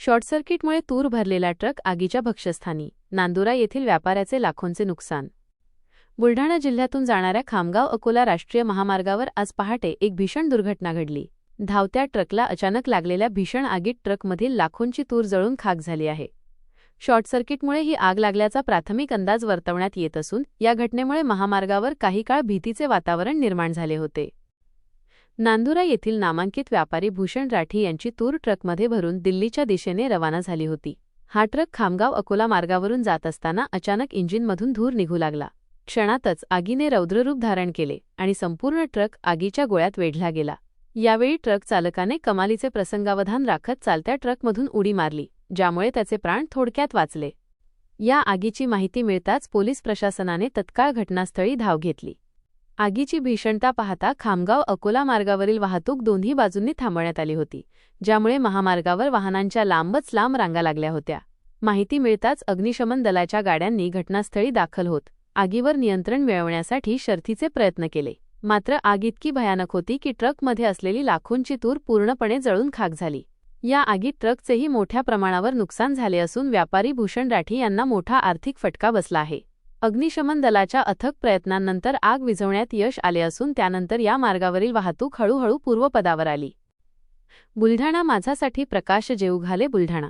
Short सर्किटमुळे तूर भरलेला ट्रक आगीच्या भक्ष्यस्थानी. नांदुरा येथील व्यापाऱ्याचे लाखोंचे नुकसान. बुलढाणा जिल्ह्यातून जाणाऱ्या खामगाव-अकोला राष्ट्रीय महामार्गावर आज पहाटे एक भीषण दुर्घटना घडली. धावत्या ट्रकला अचानक लागलेल्या भीषण आगीत ट्रकमधील लाखोंची तूर जळून खाक झाली आहे. शॉर्ट सर्किटमुळे ही आग लागल्याचा प्राथमिक अंदाज वर्तवण्यात येत असून या घटनेमुळे महामार्गावर काही काळ भीतीचे वातावरण निर्माण झाले होते. नांदुरा येथील नामांकित व्यापारी भूषण राठी यांची तूर ट्रकमध्ये भरून दिल्लीच्या दिशेने रवाना झाली होती. हा ट्रक खामगाव-अकोला मार्गावरून जात असताना अचानक इंजिनमधून धूर निघू लागला. क्षणातच आगीने रौद्ररूप धारण केले आणि संपूर्ण ट्रक आगीच्या गोळ्यात वेढला गेला. यावेळी ट्रक चालकाने कमालीचे प्रसंगावधान राखत चालत्या ट्रकमधून उडी मारली, ज्यामुळे त्याचे प्राण थोडक्यात वाचले. या आगीची माहिती मिळताच पोलीस प्रशासनाने तत्काळ घटनास्थळी धाव घेतली. आगीची भीषणता पाहता खामगाव-अकोला मार्गावरील वाहतूक दोन्ही बाजूंनी थांबवण्यात आली होती, ज्यामुळे महामार्गावर वाहनांच्या लांबच लांब रांगा लागल्या होत्या. माहिती मिळताच अग्निशमन दलाच्या गाड्यांनी घटनास्थळी दाखल होत आगीवर नियंत्रण मिळवण्यासाठी शर्थीचे प्रयत्न केले. मात्र आग इतकी भयानक होती की ट्रकमध्ये असलेली लाखोंची तूर पूर्णपणे जळून खाक झाली. या आगीत ट्रकचेही मोठ्या प्रमाणावर नुकसान झाले असून व्यापारी भूषण राठी यांना मोठा आर्थिक फटका बसला आहे. अग्निशमन दलाच्या अथक प्रयत्नांनंतर आग विझवण्यात यश आले असून त्यानंतर या मार्गावरील वाहतूक हळूहळू पूर्वपदावर आली. बुलढाणा माझासाठी प्रकाश जेवघाले, बुलढाणा.